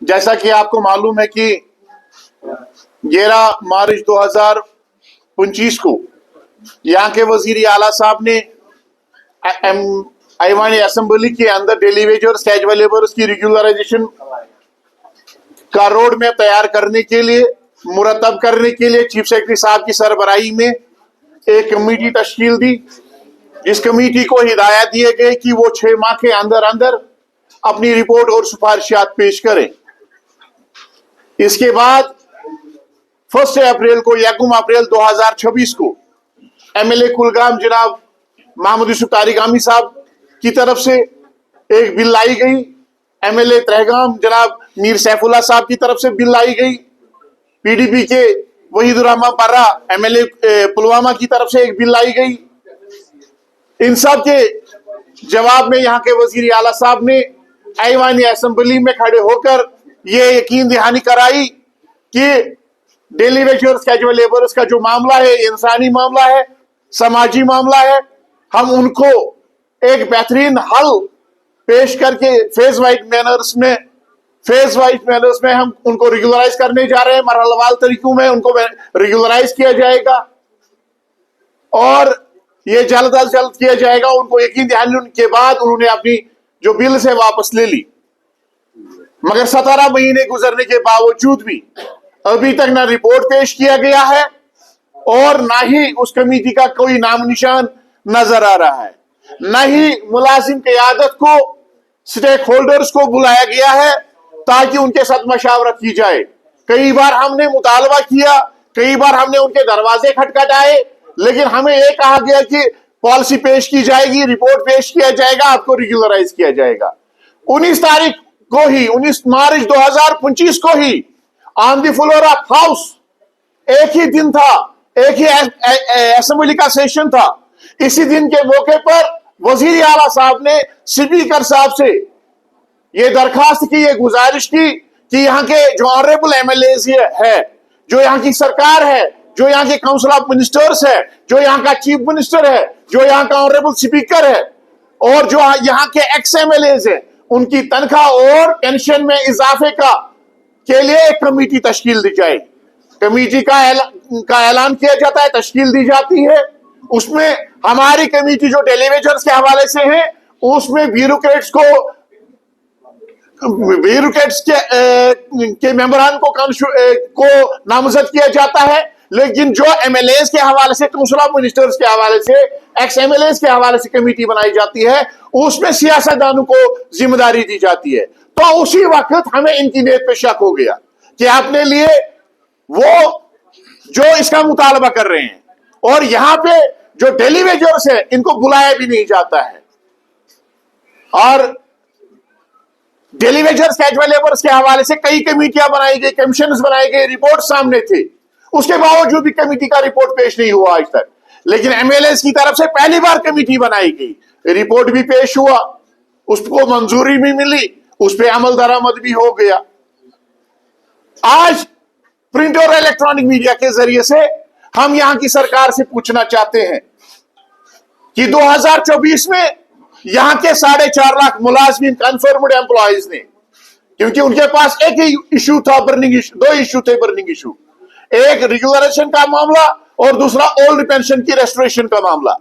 جیسا کہ آپ کو معلوم ہے کہ 11 مارچ 2025 کو یہاں کے وزیر اعلیٰ صاحب نے ایوان اسمبلی کے اندر ڈیلی ویج اور اسکیجول لیبرز کی ریگولرائزیشن کا روڈ میپ تیار کرنے کے لیے مرتب کرنے کے لیے چیف سیکرٹری صاحب کی سربراہی میں ایک کمیٹی تشکیل دی. اس کمیٹی کو ہدایت دیے گئے کہ وہ 6 ماہ کے اندر اندر اپنی رپورٹ اور سفارشات پیش کریں. اس کے بعد 1 اپریل کو 2026 کو ایم ایل اے کلگام جناب محمد یوسف طارق عامی صاحب کی طرف سے ایک بل لائی گئی. ایم ایل اے ترہگام جناب میر سیف اللہ صاحب کی طرف سے بل لائی گئی. پی ڈی پی کے وحید الرحمان برہ ایم ایل اے پلوامہ کی طرف سے ایک بل لائی گئی. ان سب کے جواب میں یہاں کے وزیر اعلیٰ صاحب نے ایوان اسمبلی میں کھڑے ہو کر یہ یقین دہانی کرائی کہ ڈیلی ویج اور اسکیجول لیبرز کا جو معاملہ ہے انسانی معاملہ ہے, سماجی معاملہ ہے. ہم ان کو ایک بہترین حل پیش کر کے فیز وائز مینرز میں ہم ان کو ریگولرائز کرنے جا رہے ہیں. مرحلہ وار طریقوں میں ان کو ریگولرائز کیا جائے گا اور یہ جلد از جلد کیا جائے گا. ان کو یقین دہانی کے بعد انہوں نے اپنی جو بل سے واپس لے لی, مگر 17 مہینے گزرنے کے باوجود بھی ابھی تک نہ رپورٹ پیش کیا گیا ہے اور نہ ہی اس کمیٹی کا کوئی نام نشان نظر آ رہا ہے, نہ ہی ملازم قیادت کو سٹیک ہولڈرز کو بلایا گیا ہے تاکہ ان کے ساتھ مشاورت کی جائے. کئی بار ہم نے مطالبہ کیا, کئی بار ہم نے ان کے دروازے کھٹکھٹائے, لیکن ہمیں یہ کہا گیا کہ پالیسی پیش کی جائے گی, رپورٹ پیش کیا جائے گا, آپ کو ریگولرائز کیا جائے گا. 19 مارچ 2025 کو ہی آن دی فلور آف ہاؤس ایک ہی دن تھا, ایک ہی اسمبلی کا سیشن تھا. اسی دن کے موقع پر وزیر اعلیٰ صاحب نے اسپیکر صاحب سے یہ درخواست کی, یہ گزارش کی کہ یہاں کے جو آنریبل ایم ایل ایز ہے, جو یہاں کی سرکار ہے, جو یہاں کے کاؤنسل آف منسٹرز ہے, جو یہاں کا چیف منسٹر ہے, جو یہاں کا آنریبل اسپیکر ہے اور جو یہاں کے ایکس ایم ایل ایز ہیں, ان کی تنخواہ اور پینشن میں اضافے کے لیے ایک کمیٹی تشکیل دی جائے. کمیٹی کا اعلان کیا جاتا ہے, تشکیل دی جاتی ہے. اس میں ہماری کمیٹی جو ڈیلی ویجرز کے حوالے سے ہیں, اس میں بیوروکریٹس کے ممبران کو نامزد کیا جاتا ہے, لیکن جو ایم ایل ایز کے حوالے سے, کونسل آف منسٹرز کے حوالے سے, ایکس ایم ایل ایز کے حوالے سے کمیٹی بنائی جاتی ہے, اس میں سیاستدانوں کو ذمہ داری دی جاتی ہے. تو اسی وقت ہمیں ان کی نیت پہ شک ہو گیا کہ اپنے لیے وہ جو اس کا مطالبہ کر رہے ہیں اور یہاں پہ جو ڈیلی ویجرز ہیں ان کو بلایا بھی نہیں جاتا ہے. اور ڈیلی ویجرز کیجول لیبرز کے حوالے سے کئی کمیٹیاں بنائی گئی, کمیشنز بنائی گئی, رپورٹ سامنے تھے, اس کے باوجود بھی کمیٹی کا رپورٹ پیش نہیں ہوا آج تک. لیکن ایم ایل ایز کی طرف سے پہلی بار کمیٹی بنائی گئی, رپورٹ بھی پیش ہوا, اس کو منظوری بھی ملی, اس پہ عمل درآمد بھی ہو گیا. آج پرنٹ اور الیکٹرانک میڈیا کے ذریعے سے ہم یہاں کی سرکار سے پوچھنا چاہتے ہیں کہ 2024 میں یہاں کے 4.5 لاکھ ملازمین کنفرمڈ امپلائیز نے, کیونکہ ان کے پاس ایک ہی ایشو تھا, دو ایشو تھے برننگ ایشو, ایک ریگولریشن کا معاملہ اور دوسرا اولڈ پینشن کی ریسٹوریشن کا معاملہ,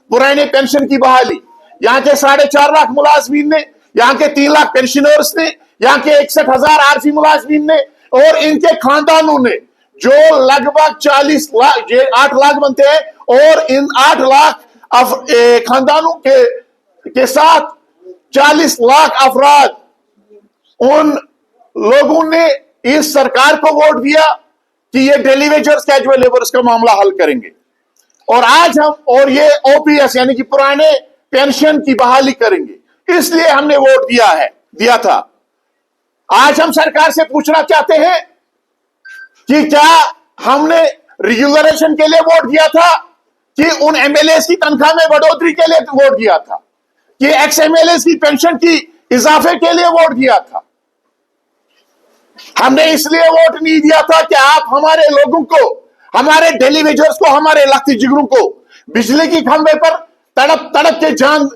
پرانے پینشن کی بحالی. یہاں کے 4.5 لاکھ ملازمین نے, یہاں کے 3 لاکھ پینشنرز نے, یہاں کے 61,000 عارضی ملازمین نے اور ان کے خاندانوں نے, جو لگ بھگ 8 لاکھ بنتے ہیں, اور ان 8 لاکھ خاندانوں کے ساتھ 40 لاکھ افراد, ان لوگوں نے اس سرکار کو ووٹ دیا کہ یہ ڈیلی ویجرز کیجول لیبرز کا معاملہ حل کریں گے, اور آج ہم اور یہ او پی ایس یعنی کہ پرانے پینشن کی بحالی کریں گے. اس لیے ہم نے ووٹ دیا تھا. آج ہم سرکار سے پوچھنا چاہتے ہیں کہ کیا ہم نے ریگولریشن کے لیے ووٹ دیا تھا کہ ان ایم ایل ایز کی تنخواہ میں بڑھوتری کے لیے ووٹ دیا تھا, کہ ایکس ایم ایل ایز کی پینشن کی اضافے کے لیے ووٹ دیا تھا. ہم نے اس لیے ووٹ نہیں دیا تھا کہ آپ ہمارے لوگوں کو, ہمارے ڈیلی ویجرز کو, ہمارے لختی جگروں کو بجلی کی کھمبے پر تڑپ کے جان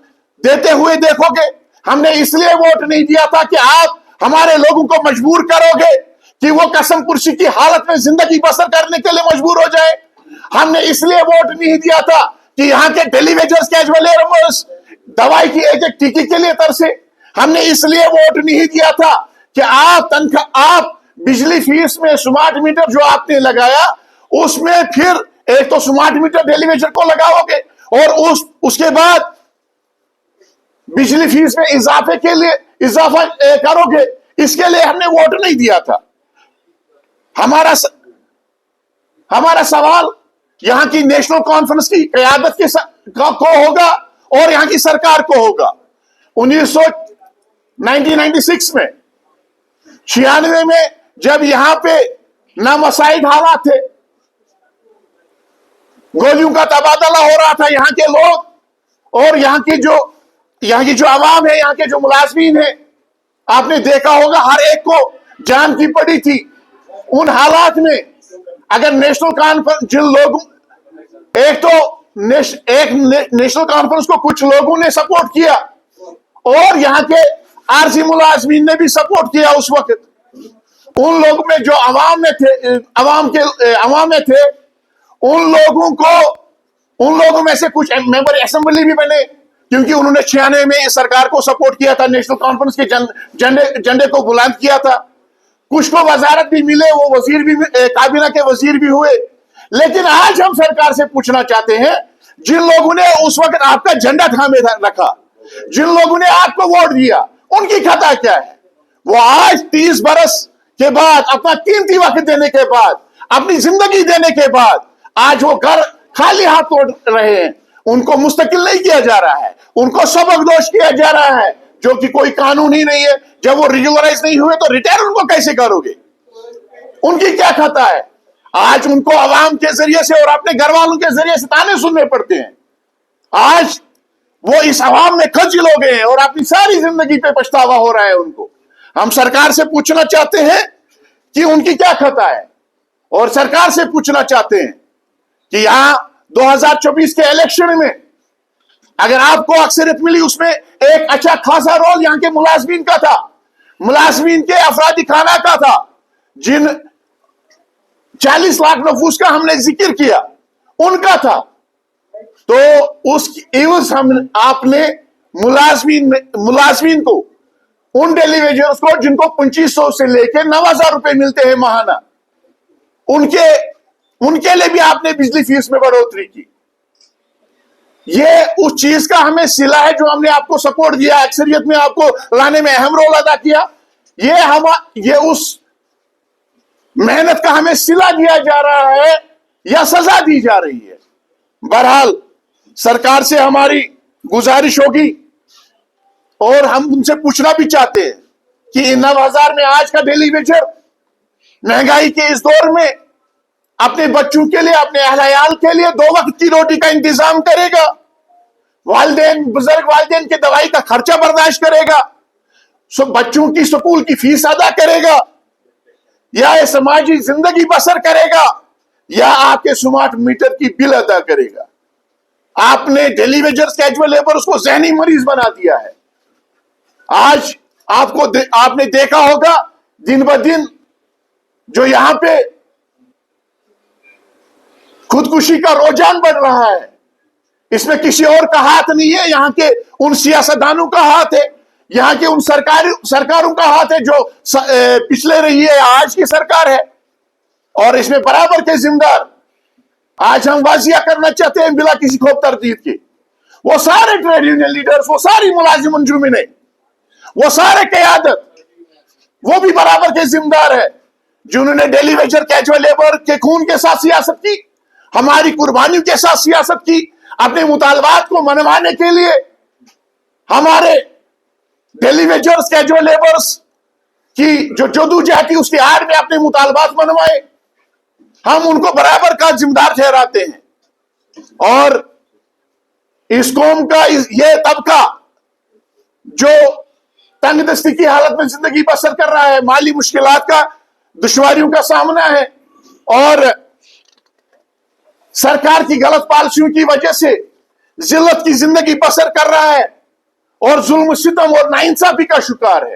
دیتے ہوئے دیکھو گے. ہم نے اس لیے ووٹ نہیں دیا تھا کہ آپ ہمارے لوگوں کو مجبور کرو گے کہ وہ قسم پرسی کی حالت میں زندگی بسر کرنے کے لیے مجبور ہو جائے. ہم نے اس لیے ووٹ نہیں دیا تھا کہ یہاں کے ڈیلی ویجرز کیجولرز دوائی کی ایک ایک ٹیکی کے لیے ترسے. ہم نے اس لیے ووٹ نہیں دیا تھا کہ آپ بجلی فیس میں سمارٹ میٹر جو آپ نے لگایا اس میں پھر ایک تو سمارٹ میٹر ڈیلی ویجر کو لگاؤ گے اور اس کے بعد بجلی فیس میں اضافہ کرو گے. اس کے لیے ہم نے ووٹ نہیں دیا تھا. ہمارا سوال یہاں کی نیشنل کانفرنس کی قیادت کو ہوگا اور یہاں کی سرکار کو ہوگا. 1996 میں 96 میں جب یہاں پہ نامساعد حالات تھے, گولیوں کا تبادلہ ہو رہا تھا, یہاں کے لوگ اور یہاں کی جو عوام ہے, یہاں کے جو ملازمین ہیں, آپ نے دیکھا ہوگا ہر ایک کو جان کی پڑی تھی. ان حالات میں اگر نیشنل کانفرنس ایک نیشنل کانفرنس کو کچھ لوگوں نے سپورٹ کیا اور یہاں کے عارضی ملازمین نے بھی سپورٹ کیا اس وقت. ان لوگوں میں جو عوام میں تھے ان لوگوں میں سے کچھ ممبر اسمبلی بھی بنے کیونکہ انہوں نے 96 میں اس سرکار کو سپورٹ کیا تھا, نیشنل کانفرنس کے جھنڈے کو بلند کیا تھا. کچھ کو وزارت بھی ملے, وہ وزیر بھی کابینہ کے وزیر بھی ہوئے. لیکن آج ہم سرکار سے پوچھنا چاہتے ہیں, جن لوگوں نے اس وقت آپ کا جھنڈا تھامے رکھا, جن لوگوں نے آپ کو ووٹ دیا, ان کی خطا کیا ہے؟ وہ آج 30 برس کے بعد, اپنا قیمتی وقت دینے کے بعد, اپنی زندگی دینے کے بعد آج وہ گھر خالی ہاتھ توڑ رہے ہیں. ان کو مستقل نہیں کیا جا رہا ہے, ان کو سبق دوش کیا جا رہا ہے, جو کہ کوئی قانون ہی نہیں ہے. جب وہ ریگولرائز نہیں ہوئے تو ریٹائر ان کو کیسے کرو گے؟ ان کی کیا خطا ہے؟ آج ان کو عوام کے ذریعے سے اور اپنے گھر والوں کے ذریعے سے تانے سننے پڑتے ہیں. آج وہ اس عوام میں خجل ہو گئے ہیں اور اپنی ساری زندگی پہ پچھتاوا ہو رہا ہے ان کو. ہم سرکار سے پوچھنا چاہتے ہیں کہ ان کی کیا خطا ہے, اور سرکار سے پوچھنا چاہتے ہیں کہ یہاں 2024 کے الیکشن میں اگر آپ کو اکثریت ملی, اس میں ایک اچھا خاصا رول یہاں کے ملازمین کا تھا, ملازمین کے افرادی خانہ کا تھا, جن 40 لاکھ نفوس کا ہم نے ذکر کیا, ان کا تھا. تو اس کی عوض آپ نے ملازمین کو, ان ڈیلی ویجرز کو جن کو 2500 سے لے کے 9000 روپے ملتے ہیں ماہانہ, ان کے لیے بھی آپ نے بجلی فیس میں بڑھوتری کی. یہ اس چیز کا ہمیں صلہ ہے جو ہم نے آپ کو سپورٹ دیا, اکثریت میں آپ کو لانے میں اہم رول ادا کیا. یہ اس محنت کا ہمیں صلہ دیا جا رہا ہے یا سزا دی جا رہی ہے؟ بہرحال سرکار سے ہماری گزارش ہوگی اور ہم ان سے پوچھنا بھی چاہتے ہیں کہ 9000 میں آج کا ڈیلی ویجر مہنگائی کے اس دور میں اپنے بچوں کے لیے, اپنے اہل عیال کے لیے 2 وقت کی روٹی کا انتظام کرے گا, بزرگ والدین کے دوائی کا خرچہ برداشت کرے گا, بچوں کی سکول کی فیس ادا کرے گا, یا سماجی زندگی بسر کرے گا, یا آپ کے سمارٹ میٹر کی بل ادا کرے گا؟ آپ نے ڈیلی ویجرز کیجول لیبرز کو ذہنی مریض بنا دیا ہے. آج آپ نے دیکھا ہوگا دن بدن جو یہاں پہ خودکشی کا رجحان بڑھ رہا ہے, اس میں کسی اور کا ہاتھ نہیں ہے, یہاں کے ان سیاستدانوں کا ہاتھ ہے, یہاں کے ان سرکاروں کا ہاتھ ہے جو پچھلے رہی ہے, آج کی سرکار ہے, اور اس میں برابر کے ذمہ دار آج ہم واضح کرنا چاہتے ہیں بلا کسی خوف تردید کے. وہ سارے ٹریڈ یونین لیڈرز, وہ ساری ملازم انجمنیں, وہ سارے قیادت, وہ بھی برابر کے ذمہ دار ہے جنہوں نے ڈیلی ویجر کیجول لیبر کے خون کے ساتھ سیاست کی, ہماری قربانیوں کے ساتھ سیاست کی, اپنے مطالبات کو منوانے کے لیے ہمارے ڈیلی ویجرز کیجول لیبرز کی جو جدوجہد اس کی آڑ میں اپنے مطالبات منوائے. ہم ان کو برابر کا ذمہ دار ٹھہراتے ہیں, اور اس قوم کا یہ طبقہ جو تنگ دستی کی حالت میں زندگی بسر کر رہا ہے, مالی مشکلات کا, دشواریوں کا سامنا ہے, اور سرکار کی غلط پالیسیوں کی وجہ سے ذلت کی زندگی بسر کر رہا ہے اور ظلم و ستم اور ناانصافی کا شکار ہے.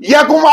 1